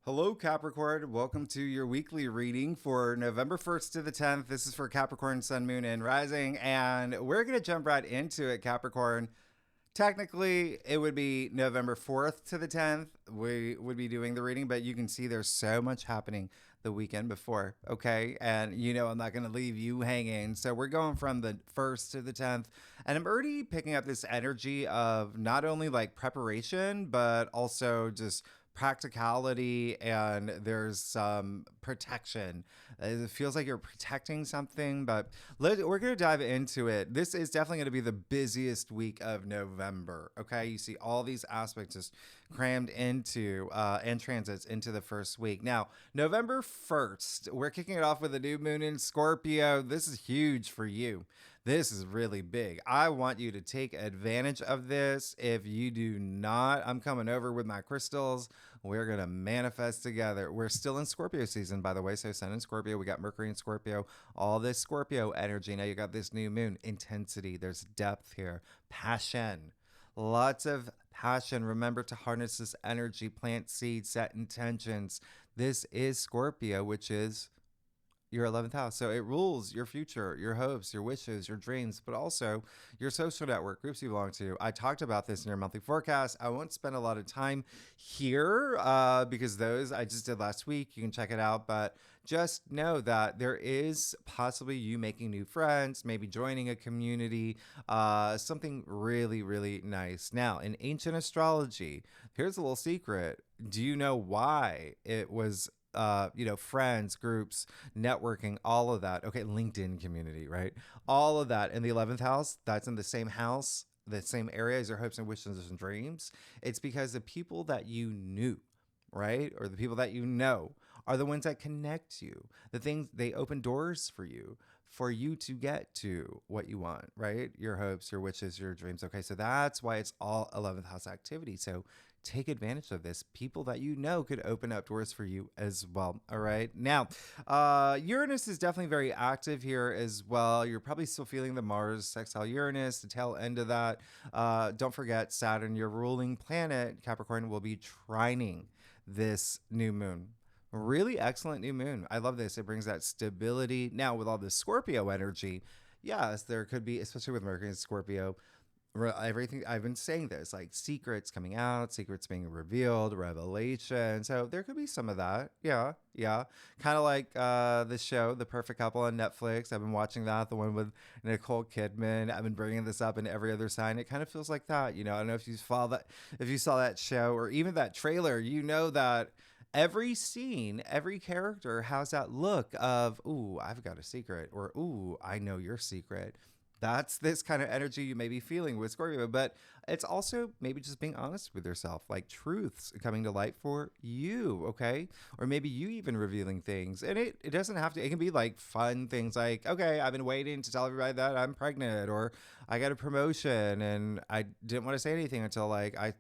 Hello, Capricorn. Welcome to your weekly reading for November 1st to the 10th. This is for Capricorn, Sun, Moon, and Rising, and we're going to jump right into it, Capricorn. Technically, it would be November 4th to the 10th. We would be doing the reading, but you can see there's so much happening the weekend before, okay? And I'm not going to leave you hanging. So we're going from the 1st to the 10th, and I'm already picking up this energy of not only like preparation, but also just practicality, and there's some protection. It feels like you're protecting something, but we're going to dive into it. This is definitely going to be the busiest week of November. Okay, you see all these aspects just crammed into and transits into the first week. Now, November 1st, we're kicking it off with a new moon in Scorpio. This is huge for you. This is really big. I want you to take advantage of this. If you do not, I'm coming over with my crystals. We're going to manifest together. We're still in Scorpio season, by the way. So Sun in Scorpio, we got Mercury in Scorpio, all this Scorpio energy. Now you got this new moon, intensity. There's depth here, passion. Lots of passion. Remember to harness this energy, plant seeds, set intentions. This is Scorpio, which is your 11th house. So it rules your future, your hopes, your wishes, your dreams, but also your social network, groups you belong to. I talked about this in your monthly forecast. I won't spend a lot of time here because those I just did last week. You can check it out, but just know that there is possibly you making new friends, maybe joining a community, something really, really nice. Now, in ancient astrology, here's a little secret. Do you know why it was friends, groups, networking, all of that? Okay, LinkedIn community, right? All of that in the 11th house, that's in the same house, the same area as your hopes and wishes and dreams. It's because the people that you knew, right? Or the people that you know are the ones that connect you. The things they open doors for you to get to what you want, right? Your hopes, your wishes, your dreams. Okay, so that's why it's all 11th house activity. So take advantage of this. People that you know could open up doors for you as well. All right. Now, Uranus is definitely very active here as well. You're probably still feeling the Mars sextile Uranus, the tail end of that. Don't forget Saturn, your ruling planet, Capricorn, will be trining this new moon. Really excellent new moon. I love this. It brings that stability. Now, with all this Scorpio energy, yes, there could be, especially with Mercury and Scorpio, everything I've been saying this, like secrets coming out, secrets being revealed, revelation. So there could be some of that. Yeah. Kind of like the show The Perfect Couple on Netflix. I've been watching that, the one with Nicole Kidman. I've been bringing this up in every other sign. It kind of feels like that. I don't know if you saw that show or even that trailer, that every scene, every character has that look of, ooh, I've got a secret, or ooh, I know your secret. That's this kind of energy you may be feeling with Scorpio, but it's also maybe just being honest with yourself, like truths coming to light for you, okay? Or maybe you even revealing things. And it doesn't have to, it can be like fun things like, okay, I've been waiting to tell everybody that I'm pregnant, or I got a promotion and I didn't want to say anything until like I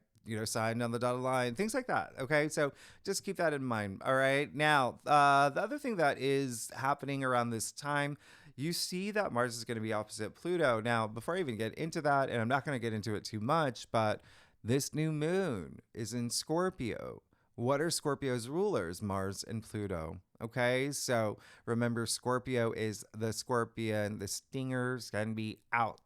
signed on the dotted line, things like that. Okay. So just keep that in mind. All right. Now, the other thing that is happening around this time, you see that Mars is going to be opposite Pluto. Now, before I even get into that, and I'm not going to get into it too much, but this new moon is in Scorpio. What are Scorpio's rulers? Mars and Pluto. Okay, so remember, Scorpio is the scorpion. The stingers can be out.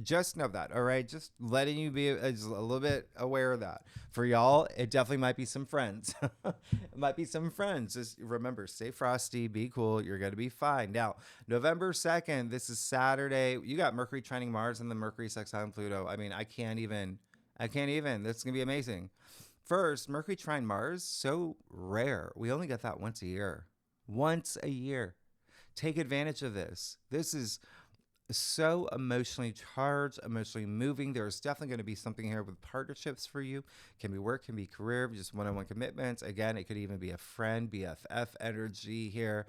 Just know that, all right? Just letting you be just a little bit aware of that. For y'all, it definitely might be some friends. It might be some friends. Just remember, stay frosty, be cool. You're going to be fine. Now, November 2nd, this is Saturday. You got Mercury trining Mars and the Mercury sextile Pluto. I mean, I can't even. That's going to be amazing. First, Mercury trine Mars, so rare. We only get that once a year. Once a year. Take advantage of this. This is so emotionally charged, emotionally moving. There's definitely going to be something here with partnerships for you. Can be work, can be career, just one-on-one commitments. Again, it could even be a friend, BFF energy here.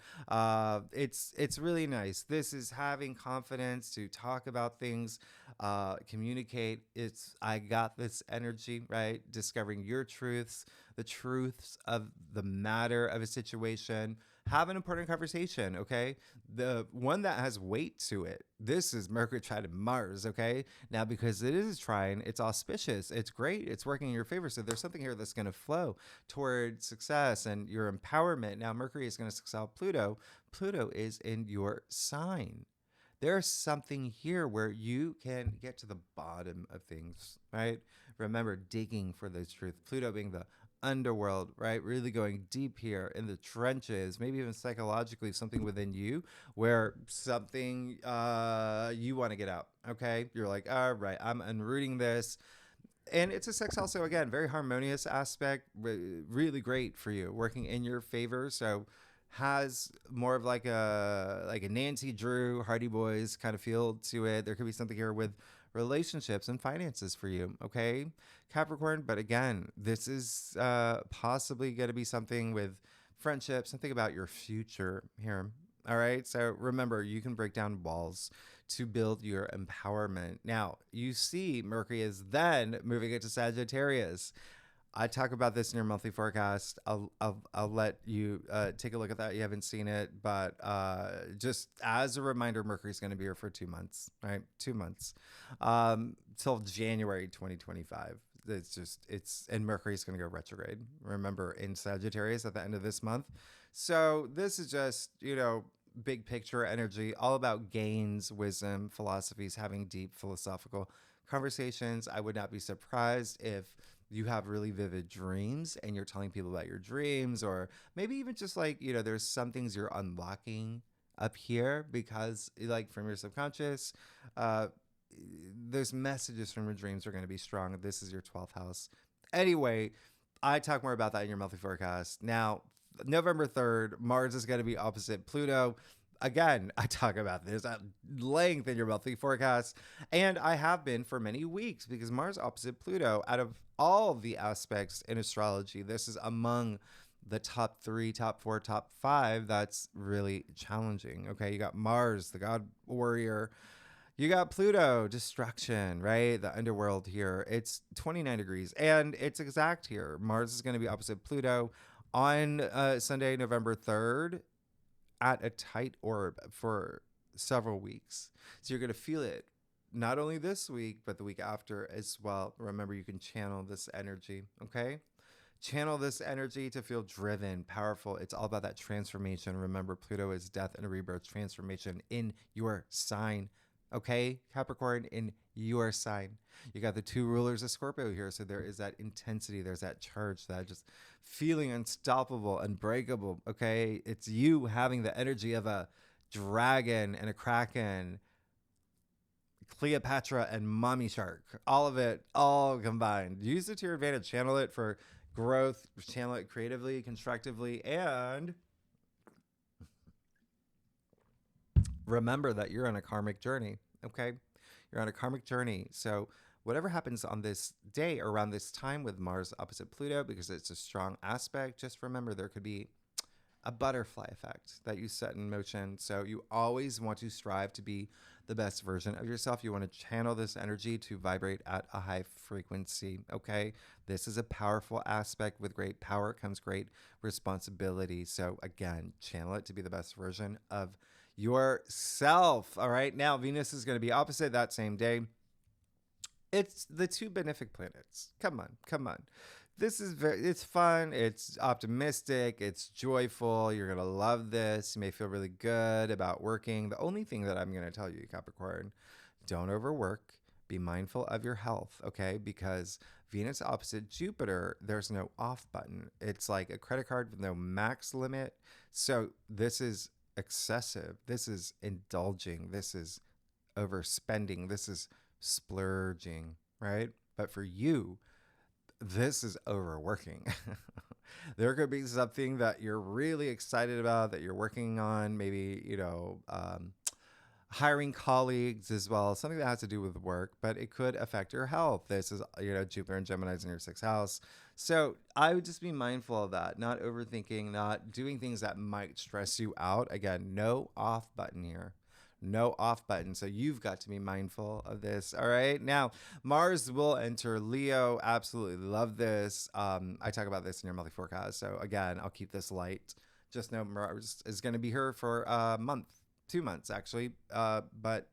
It's really nice. This is having confidence to talk about things, communicate. It's I got this energy, right? Discovering your truths. the truths of the matter of a situation. Have an important conversation, okay? The one that has weight to it. This is Mercury trine Mars, okay? Now, because it is trine, it's auspicious. It's great. It's working in your favor. So there's something here that's going to flow toward success and your empowerment. Now, Mercury is going to succeed Pluto. Pluto is in your sign. There's something here where you can get to the bottom of things, right? Remember, digging for those truths. Pluto being the underworld, right? Really going deep here in the trenches, maybe even psychologically, something within you where something you want to get out, okay? You're like, all right, I'm unrooting this. And it's a sextile, so again, very harmonious aspect, really great for you, working in your favor. So has more of like a Nancy Drew, Hardy Boys kind of feel to it. There could be something here with relationships and finances for you, okay, Capricorn? But again, this is possibly going to be something with friendship, something about your future here. All right, so remember, you can break down walls to build your empowerment. Now, you see Mercury is then moving into Sagittarius. I talk about this in your monthly forecast. I'll let you take a look at that. You haven't seen it, but just as a reminder, Mercury's going to be here for 2 months, right? 2 months till January 2025. And Mercury's going to go retrograde. Remember, in Sagittarius at the end of this month. So this is just, big picture energy, all about gains, wisdom, philosophies, having deep philosophical conversations. I would not be surprised if you have really vivid dreams and you're telling people about your dreams, or maybe even just like, there's some things you're unlocking up here because like from your subconscious, those messages from your dreams are going to be strong. This is your 12th house. Anyway, I talk more about that in your monthly forecast. Now, November 3rd, Mars is going to be opposite Pluto. Again, I talk about this at length in your monthly forecast, and I have been for many weeks because Mars opposite Pluto, out of all the aspects in astrology, this is among the top 3, top 4, top 5 that's really challenging. Okay, you got Mars, the god warrior. You got Pluto, destruction, right? The underworld here. It's 29 degrees, and it's exact here. Mars is going to be opposite Pluto on Sunday, November 3rd, at a tight orb for several weeks. So you're going to feel it not only this week, but the week after as well. Remember, you can channel this energy, okay? Channel this energy to feel driven, powerful. It's all about that transformation. Remember, Pluto is death and rebirth, transformation in your sign, okay? Capricorn, in your sign. You got the 2 rulers of Scorpio here. So there is that intensity. There's that charge, that just feeling unstoppable, unbreakable. Okay. It's you having the energy of a dragon and a kraken, Cleopatra and mommy shark, all of it, all combined. Use it to your advantage. Channel it for growth, channel it creatively, constructively, and remember that you're on a karmic journey. Okay. You're on a karmic journey. So whatever happens on this day around this time with Mars opposite Pluto, because it's a strong aspect, just remember there could be a butterfly effect that you set in motion. So you always want to strive to be the best version of yourself. You want to channel this energy to vibrate at a high frequency. Okay. This is a powerful aspect. With great power comes great responsibility. So again, channel it to be the best version of yourself. All right. Now, Venus is going to be opposite that same day. It's the 2 benefic planets. Come on. This is it's fun. It's optimistic. It's joyful. You're going to love this. You may feel really good about working. The only thing that I'm going to tell you, Capricorn, don't overwork. Be mindful of your health, okay? Because Venus opposite Jupiter, there's no off button. It's like a credit card with no max limit. So this is excessive. This is indulging. This is overspending. This is splurging, right? But for you, this is overworking. There could be something that you're really excited about that you're working on, maybe, hiring colleagues as well, something that has to do with work, but it could affect your health. This is, Jupiter and Gemini is in your 6th house. So I would just be mindful of that, not overthinking, not doing things that might stress you out. Again, no off button here. no off button. So you've got to be mindful of this. All right. Now, Mars will enter Leo. Absolutely love this. I talk about this in your monthly forecast. So again, I'll keep this light. Just know Mars is going to be here for a month, 2 months actually. But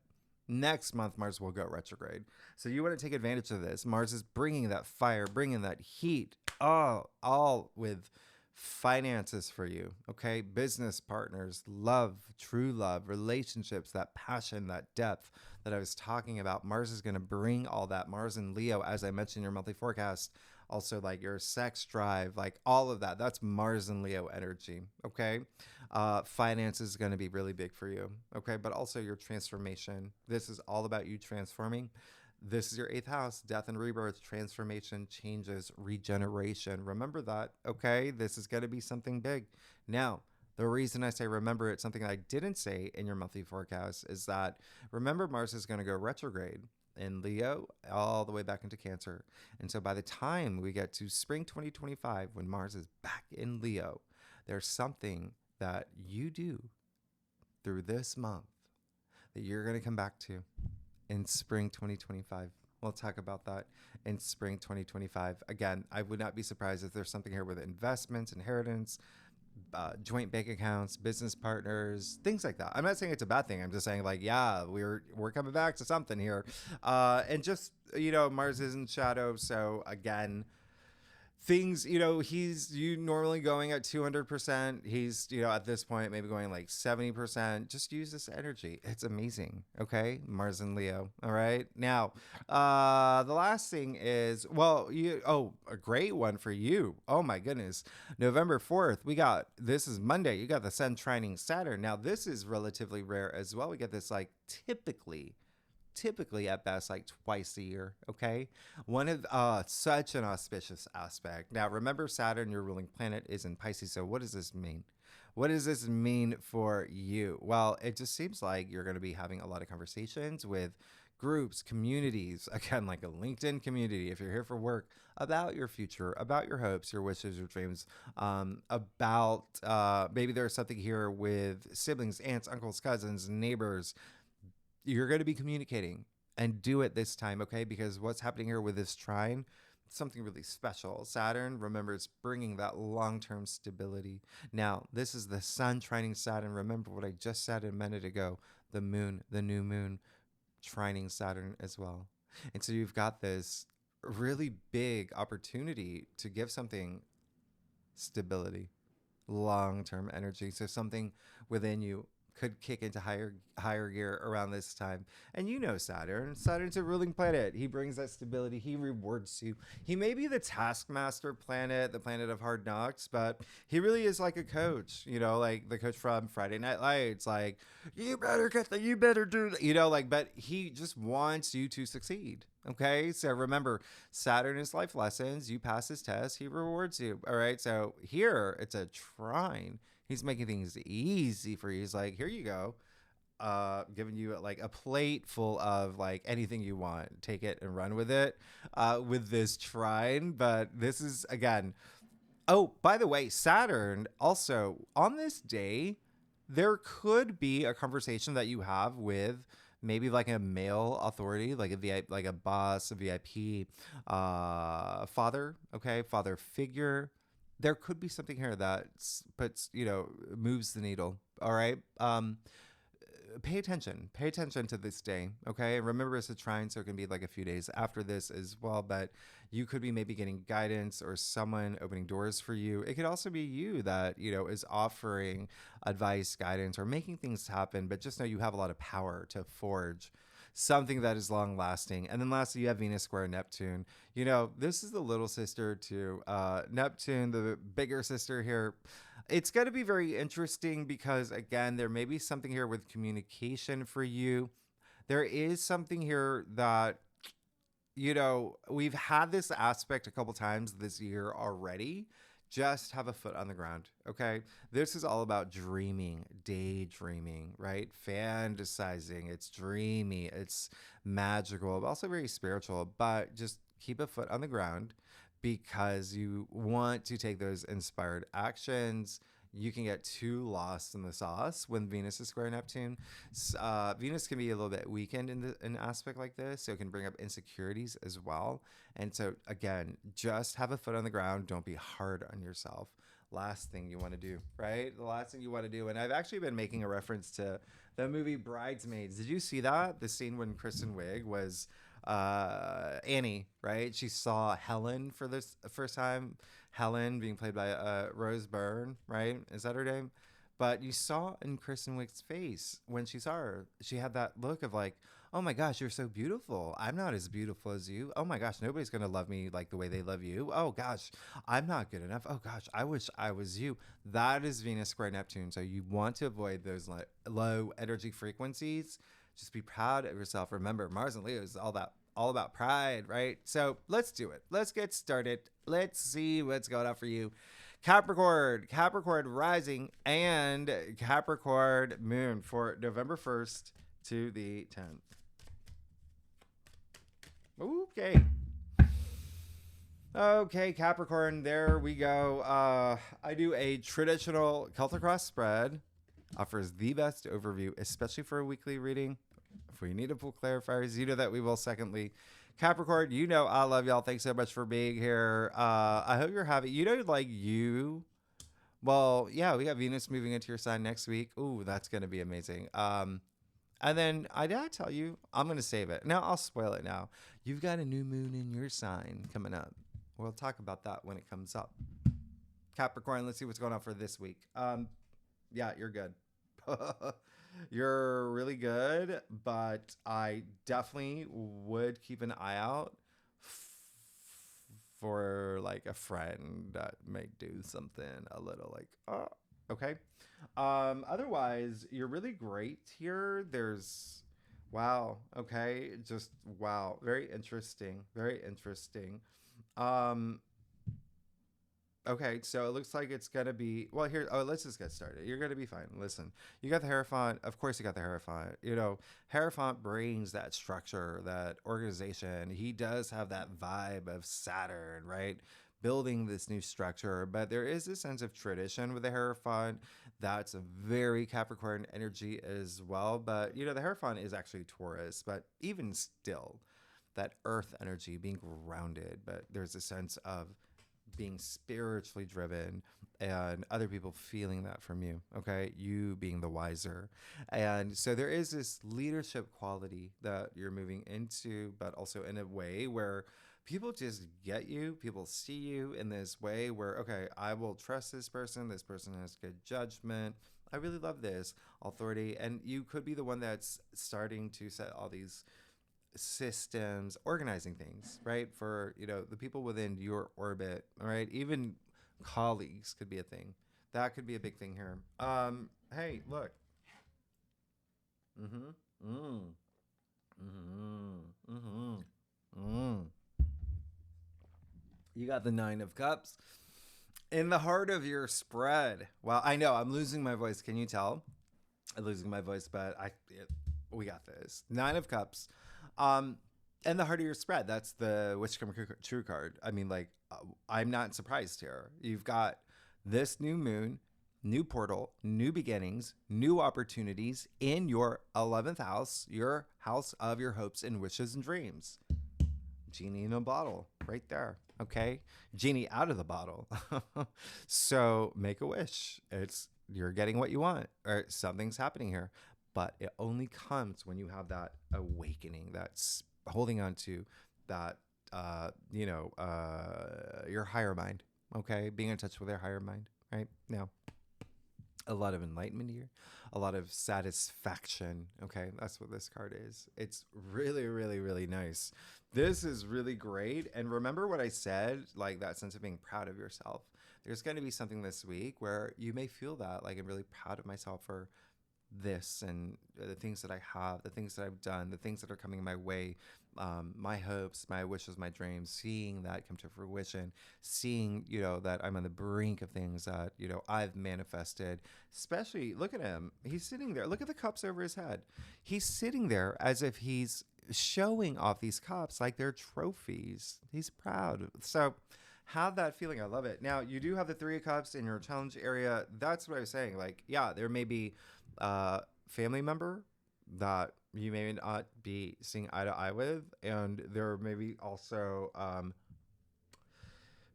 next month, Mars will go retrograde. So you want to take advantage of this. Mars is bringing that fire, bringing that heat, all with finances for you, okay? Business partners, love, true love, relationships, that passion, that depth that I was talking about. Mars is going to bring all that. Mars and Leo, as I mentioned in your monthly forecast, also like your sex drive, like all of that. That's Mars and Leo energy, okay? Finance is going to be really big for you, okay? But also your transformation. This is all about you transforming. This is your 8th house, death and rebirth, transformation, changes, regeneration. Remember that, okay? This is going to be something big. Now, the reason I say remember it, something I didn't say in your monthly forecast, is that remember Mars is going to go retrograde in Leo all the way back into Cancer. And so by the time we get to spring 2025, when Mars is back in Leo, there's something that you do through this month that you're going to come back to in spring 2025. We'll talk about that in spring 2025. Again, I would not be surprised if there's something here with investments, inheritance, joint bank accounts, business partners, things like that. I'm not saying it's a bad thing. I'm just saying like, yeah, we're coming back to something here. And just, Mars is in shadow. So again, things, he's you normally going at 200%. He's, at this point, maybe going like 70%. Just use this energy. It's amazing. Okay. Mars and Leo. All right. Now, the last thing is, a great one for you. Oh my goodness. November 4th, this is Monday. You got the Sun trining Saturn. Now, this is relatively rare as well. We get this like typically at best like twice a year, okay? One of such an auspicious aspect. Now remember, Saturn, your ruling planet, is in Pisces. So what does this mean? What does this mean for you? Well, it just seems like you're going to be having a lot of conversations with groups, communities, again, like a LinkedIn community, if you're here for work, about your future, about your hopes, your wishes, your dreams, about maybe there's something here with siblings, aunts, uncles, cousins, neighbors. You're going to be communicating, and do it this time, okay? Because what's happening here with this trine, something really special. Saturn, remember, it's bringing that long-term stability. Now, this is the Sun trining Saturn. Remember what I just said a minute ago, the moon, the new moon, trining Saturn as well. And so you've got this really big opportunity to give something stability, long-term energy. So something within you could kick into higher gear around this time. And Saturn's a ruling planet. He brings that stability. He rewards you. He may be the taskmaster planet, the planet of hard knocks, but he really is like a coach, like the coach from Friday Night Lights, like, you better do that, but he just wants you to succeed. Okay, so remember, Saturn is life lessons. You pass his test, he rewards you. All right, so here it's a trine. He's making things easy for you. He's like, here you go. Giving you like a plate full of like anything you want. Take it and run with it with this trine. But this is, again, oh, by the way, Saturn also on this day, there could be a conversation that you have with maybe like a male authority, like a VIP, like a boss, a VIP, father figure. There could be something here that moves the needle. All right. Pay attention to this day. Okay. And remember, it's a trine, so it can be like a few days after this as well, but you could be maybe getting guidance or someone opening doors for you. It could also be you that, is offering advice, guidance, or making things happen, but just know you have a lot of power to forge something that is long lasting. And then lastly, you have Venus square Neptune. This is the little sister to Neptune, the bigger sister here. It's going to be very interesting because, again, there may be something here with communication for you. There is something here that, we've had this aspect a couple times this year already. Just have a foot on the ground, okay? This is all about dreaming, daydreaming, right? Fantasizing. It's dreamy. It's magical, but also very spiritual. But just keep a foot on the ground because you want to take those inspired actions. you can get too lost in the sauce when Venus is square Neptune. Venus can be a little bit weakened in an aspect like this, so it can bring up insecurities as well. And so again, just have a foot on the ground. Don't be hard on yourself. Last thing you want to do, right? The last thing you want to do. And I've actually been making a reference to the movie Bridesmaids. Did you see that? The scene when Kristen Wiig was Annie, right? She saw Helen for the first time. Helen being played by Rose Byrne, right? Is that her name? But you saw in Kristen Wiig's face when she saw her, she had that look of like, oh my gosh, you're so beautiful. I'm not as beautiful as you. Oh my gosh, nobody's going to love me like the way they love you. Oh gosh, I'm not good enough. Oh gosh, I wish I was you. That is Venus square Neptune. So you want to avoid those low energy frequencies. Just be proud of yourself. Remember, Mars and Leo is all about pride, right? So let's do it. Let's get started. Let's see what's going on for you. Capricorn rising, and Capricorn moon for November 1st to the 10th. Okay, Capricorn, there we go. I do a traditional Celtic cross spread. Offers the best overview, especially for a weekly reading. If we need a full clarifiers, you know that we will. Secondly, Capricorn, you know I love y'all. Thanks so much for being here. I hope you're happy. Well, yeah, we got Venus moving into your sign next week. Ooh, that's going to be amazing. And then did I tell you? I'm going to save it. Now, I'll spoil it now. You've got a new moon in your sign coming up. We'll talk about that when it comes up. Capricorn, let's see what's going on for this week. Yeah, you're good. You're really good, but I definitely would keep an eye out for like a friend that may do something a little like, okay. Otherwise, you're really great here. Wow. Okay. Just wow. Very interesting. Very interesting. Okay, so it looks like it's going to be, well, here, let's just get started. You're going to be fine. Listen, you got the Hierophant. Of course you got the Hierophant. You know, Hierophant brings that structure, that organization. He does have that vibe of Saturn, right? Building this new structure. But there is a sense of tradition with the Hierophant. That's a very Capricorn energy as well. But, you know, the Hierophant is actually Taurus. But even still, that earth energy, being grounded. But there's a sense of being spiritually driven and other people feeling that from you, okay? You being the wiser. And so there is this leadership quality that you're moving into, but also in a way where people just get you, people see you in this way where, okay, I will trust this person has good judgment. I really love this authority. And you could be the one that's starting to set all these systems, organizing things, right? For, you know, the people within your orbit, right? Even colleagues could be a thing. That could be a big thing here. Hey, look. You got the 9 of Cups in the heart of your spread. Well, I know I'm losing my voice. Can you tell? I'm losing my voice, but we got this. 9 of Cups. And the heart of your spread, that's the Wish Come True card. I mean, like, I'm not surprised here. You've got this new moon, new portal, new beginnings, new opportunities in your 11th house, your house of your hopes and wishes and dreams. Genie in a bottle right there. Okay. Genie out of the bottle. So make a wish. You're getting what you want, or something's happening here. But it only comes when you have that awakening, that's holding on to that, your higher mind, okay? Being in touch with your higher mind, right? Now, a lot of enlightenment here, a lot of satisfaction, okay? That's what this card is. It's really, really, really nice. This is really great. And remember what I said, like that sense of being proud of yourself. There's going to be something this week where you may feel that, like, I'm really proud of myself for this and the things that I have, the things that I've done, the things that are coming my way, my hopes, my wishes, my dreams, seeing that come to fruition, seeing, you know, that I'm on the brink of things that, you know, I've manifested. Especially, look at him. He's sitting there. Look at the cups over his head. He's sitting there as if he's showing off these cups like they're trophies. He's proud. So have that feeling. I love it. Now, you do have the Three of Cups in your challenge area. That's what I was saying. Like, yeah, there may be a family member that you may not be seeing eye to eye with, and there may be also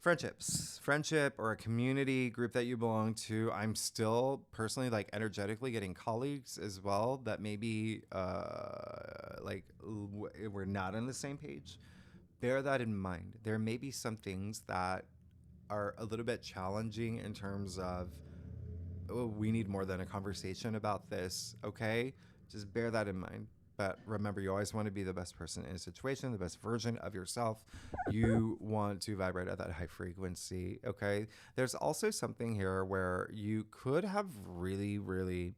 friendship or a community group that you belong to. I'm still personally like energetically getting colleagues as well that maybe we're not on the same page. Bear that in mind. There may be some things that are a little bit challenging in terms of, oh, we need more than a conversation about this. Okay, just bear that in mind. But remember, you always want to be the best person in a situation, the best version of yourself. You want to vibrate at that high frequency. Okay. There's also something here where you could have really, really,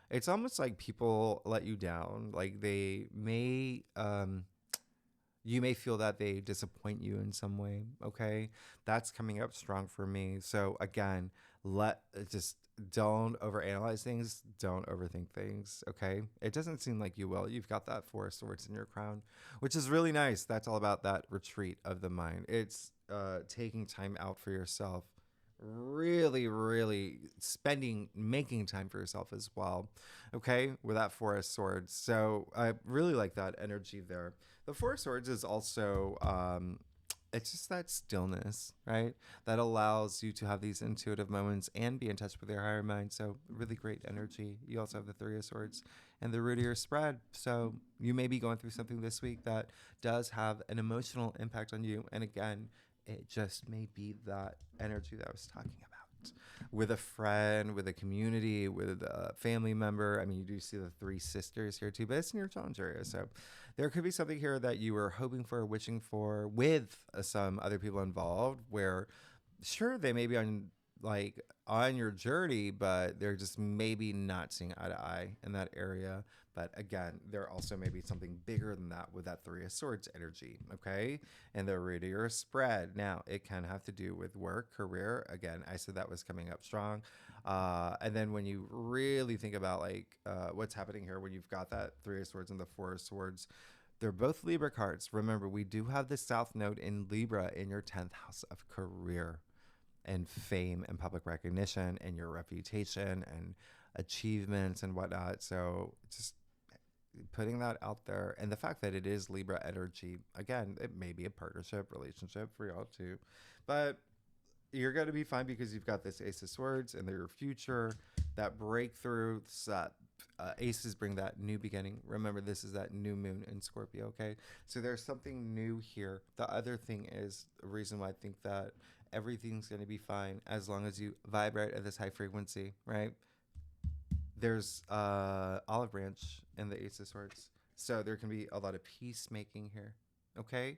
it's almost like people let you down. Like they may, you may feel that they disappoint you in some way. Okay. That's coming up strong for me. So again, just don't overanalyze things. Don't overthink things. Okay. It doesn't seem like you will. You've got that Four of Swords in your crown, which is really nice. That's all about that retreat of the mind. It's taking time out for yourself. Really, really making time for yourself as well. Okay. With that Four of Swords. So I really like that energy there. The Four of Swords is also, it's just that stillness, right? That allows you to have these intuitive moments and be in touch with your higher mind. So really great energy. You also have the Three of Swords and the root of your spread. So you may be going through something this week that does have an emotional impact on you. And again, it just may be that energy that I was talking about. With a friend, with a community, with a family member. I mean, you do see the three sisters here too, but it's in your challenge area. So there could be something here that you were hoping for, wishing for, with some other people involved, where sure, they may be on your journey, but they're just maybe not seeing eye to eye in that area. But again, there also may be something bigger than that with that Three of Swords energy, okay? And the root of your spread. Now, it can have to do with work, career. Again, I said that was coming up strong. And then when you really think about what's happening here, when you've got that Three of Swords and the Four of Swords, they're both Libra cards. Remember, we do have the South Node in Libra in your 10th house of career and fame and public recognition and your reputation and achievements and whatnot. So just putting that out there, and the fact that it is Libra energy, again, it may be a partnership relationship for y'all too, but you're going to be fine because you've got this Ace of Swords and your future, that breakthrough. That aces bring that new beginning. Remember, this is that new moon in Scorpio. Okay, so there's something new here. The other thing is the reason why I think that everything's going to be fine as long as you vibrate at this high frequency, right? There's olive branch in the Ace of Swords. So there can be a lot of peacemaking here, okay?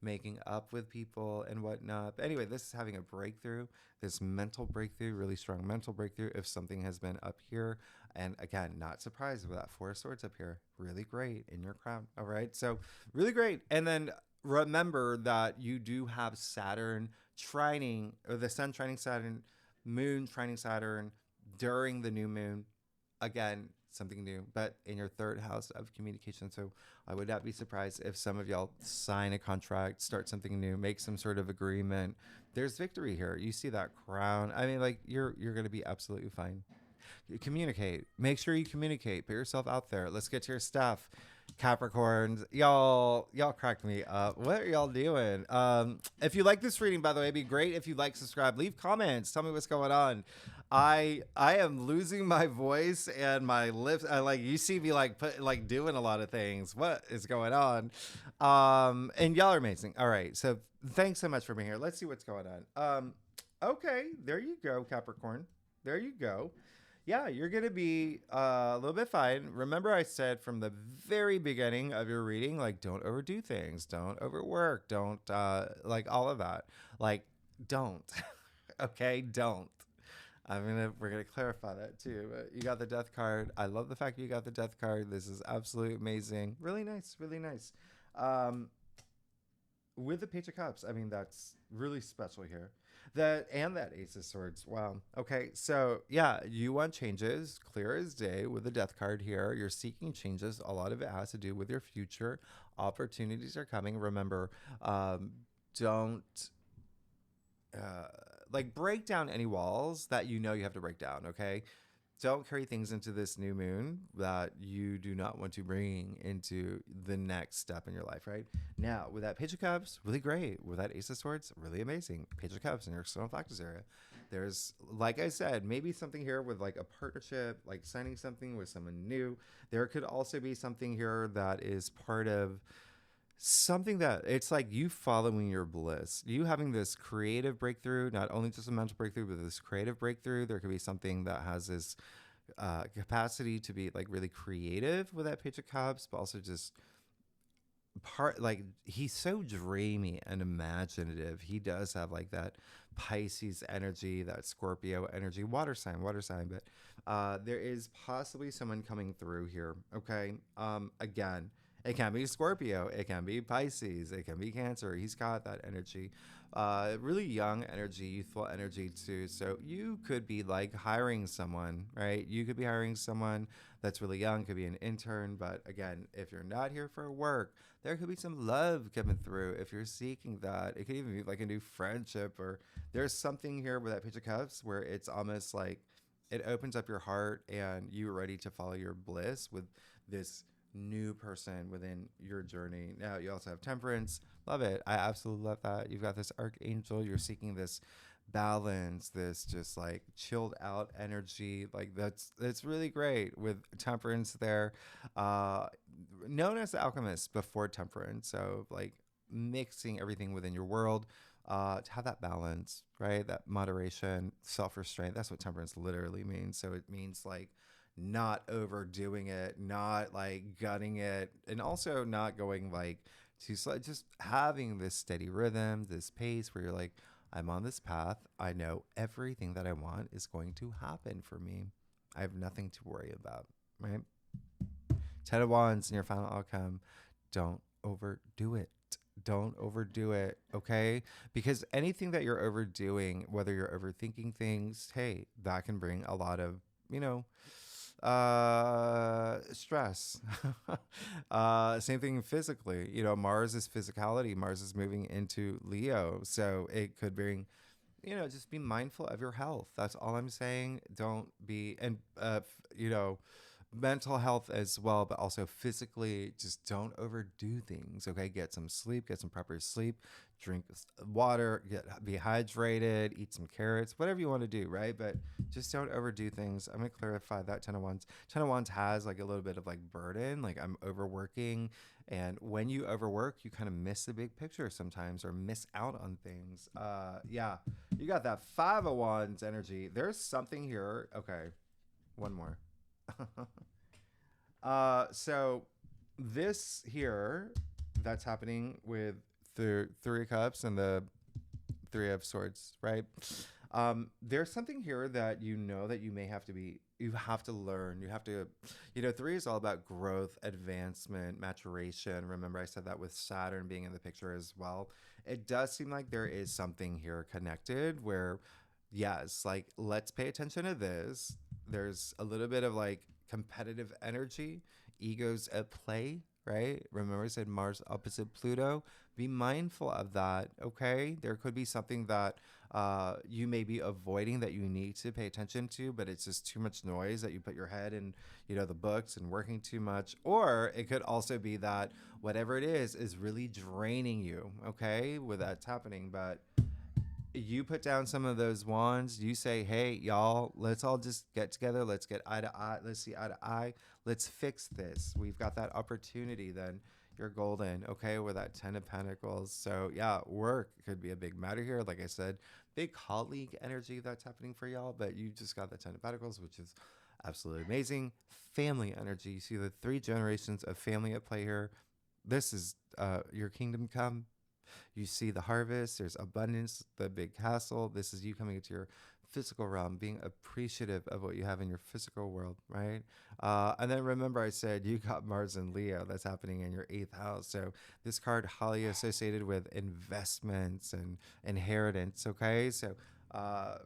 Making up with people and whatnot. But anyway, this is having a breakthrough, this mental breakthrough, really strong mental breakthrough if something has been up here. And again, not surprised with that Four of Swords up here. Really great in your crown, all right? So really great. And then remember that you do have Saturn trining, or the sun trining Saturn, moon trining Saturn during the new moon. Again, something new, but in your third house of communication. So I would not be surprised if some of y'all sign a contract, start something new, make some sort of agreement. There's victory here. You see that crown. I mean, you're going to be absolutely fine. Communicate. Make sure you communicate. Put yourself out there. Let's get to your stuff. Capricorns, y'all cracked me up. What are y'all doing? If you like this reading, by the way, it'd be great if you like, subscribe, leave comments, tell me what's going on. I am losing my voice and my lips. You see me doing a lot of things. What is going on? And y'all are amazing. All right, so thanks so much for being here. Let's see what's going on. Okay, there you go, Capricorn. There you go. Yeah, you're going to be a little bit fine. Remember I said from the very beginning of your reading, don't overdo things. Don't overwork. Don't, all of that. Don't. Okay, don't. We're going to clarify that too. But you got the Death card. I love the fact you got the Death card. This is absolutely amazing. Really nice. Really nice. With the Page of Cups, that's really special here. That Ace of Swords. Wow. Okay. So yeah, you want changes, clear as day with the Death card here. You're seeking changes. A lot of it has to do with your future. Opportunities are coming. Remember, don't uh, like break down any walls that you know you have to break down. Okay, don't carry things into this new moon that you do not want to bring into the next step in your life, right? Now, with that Page of Cups, really great. With that Ace of Swords, really amazing. Page of Cups in your external factors area. There's, like I said, maybe something here with like a partnership, like signing something with someone new. There could also be something here that is part of something that it's like you following your bliss, you having this creative breakthrough, not only just a mental breakthrough, but this creative breakthrough. There could be something that has this capacity to be like really creative with that Page of Cups, but also just part like he's so dreamy and imaginative. He does have like that Pisces energy, that Scorpio energy, water sign, but there is possibly someone coming through here. Okay. Again, it can be Scorpio, it can be Pisces, it can be Cancer. He's got that energy. Really young energy, youthful energy too. So you could be like hiring someone, right? You could be hiring someone that's really young, could be an intern. But again, if you're not here for work, there could be some love coming through if you're seeking that. It could even be like a new friendship, or there's something here with that Page of Cups where it's almost like it opens up your heart and you're ready to follow your bliss with this new person within your journey. Now you also have Temperance. Love it. I absolutely love that. You've got this Archangel. You're seeking this balance, this just like chilled out energy. Like that's really great with Temperance there. Uh Known as the alchemist before Temperance. So like mixing everything within your world. To have that balance, right? That moderation, self restraint. That's what temperance literally means. So it means like not overdoing it, not like gutting it, and also not going like too slow. Just having this steady rhythm, this pace where you're like, I'm on this path. I know everything that I want is going to happen for me. I have nothing to worry about, right? Ten of Wands in your final outcome. Don't overdo it. Don't overdo it, okay? Because anything that you're overdoing, whether you're overthinking things, hey, that can bring a lot of, you know, stress. Same thing physically. You know, Mars is physicality. Mars is moving into Leo, so it could bring, you know, just be mindful of your health. That's all I'm saying. Don't be, and you know, mental health as well, but also physically, just don't overdo things. Okay, get some sleep, get some proper sleep, drink water, be hydrated, eat some carrots, whatever you want to do, right? But just don't overdo things. I'm gonna clarify that Ten of Wands. Ten of Wands has like a little bit of like burden, like I'm overworking, and when you overwork, you kind of miss the big picture sometimes, or miss out on things. Yeah, you got that Five of Wands energy. There's something here. Okay, one more. So this here that's happening with the Three of Cups and the Three of Swords, right? There's something here that you know that you may have to be, you have to learn. You have to, you know, three is all about growth, advancement, maturation. Remember, I said that with Saturn being in the picture as well. It does seem like there is something here connected where, yes, like let's pay attention to this. There's a little bit of like competitive energy, egos at play, right? Remember, I said Mars opposite Pluto. Be mindful of that, okay? There could be something that you may be avoiding that you need to pay attention to, but it's just too much noise that you put your head in, you know, the books and working too much. Or it could also be that whatever it is really draining you, okay, with that's happening. But you put down some of those wands. You say, hey, y'all, let's all just get together. Let's get eye to eye. Let's see eye to eye. Let's fix this. We've got that opportunity. Then you're golden, okay, with that 10 of Pentacles. So, yeah, work could be a big matter here. Like I said, big colleague energy that's happening for y'all. But you just got the 10 of Pentacles, which is absolutely amazing. Family energy. You see the 3 generations of family at play here. This is your kingdom come. You see the harvest, there's abundance, the big castle. This is you coming into your physical realm, being appreciative of what you have in your physical world, right? And then remember, I said you got Mars and Leo. That's happening in your 8th house. So this card highly associated with investments and inheritance, okay? So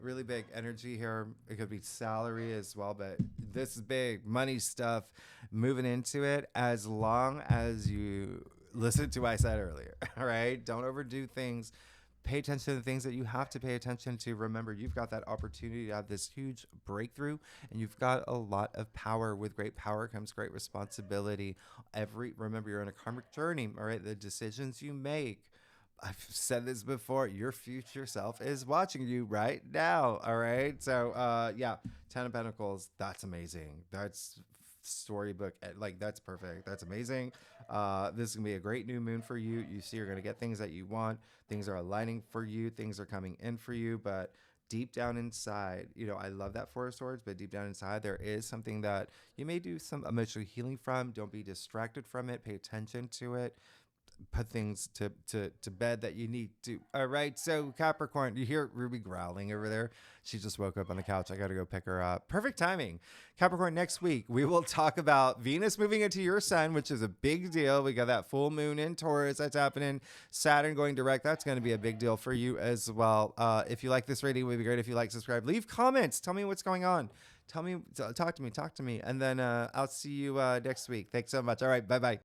really big energy here. It could be salary as well, but this is big money stuff moving into it as long as you listen to what I said earlier. All right. Don't overdo things. Pay attention to the things that you have to pay attention to. Remember, you've got that opportunity to have this huge breakthrough, and you've got a lot of power. With great power comes great responsibility. Remember, you're on a karmic journey. All right, the decisions you make. I've said this before. Your future self is watching you right now. All right. So, yeah, Ten of Pentacles. That's amazing. That's storybook. Like, that's perfect. That's amazing. This is gonna be a great new moon for you. You see, you're gonna get things that you want. Things are aligning for you. Things are coming in for you. But deep down inside, I love that Four of Swords, but deep down inside, there is something that you may do some emotional healing from. Don't be distracted from it. Pay attention to it. Put things to bed that you need to. All right. So Capricorn, you hear Ruby growling over there. She just woke up on the couch. I got to go pick her up. Perfect timing. Capricorn, next week, we will talk about Venus moving into your sun, which is a big deal. We got that full moon in Taurus that's happening. Saturn going direct. That's going to be a big deal for you as well. If you like this reading, it would be great if you like, subscribe, leave comments. Tell me what's going on. Talk to me. And then I'll see you next week. Thanks so much. All right. Bye-bye.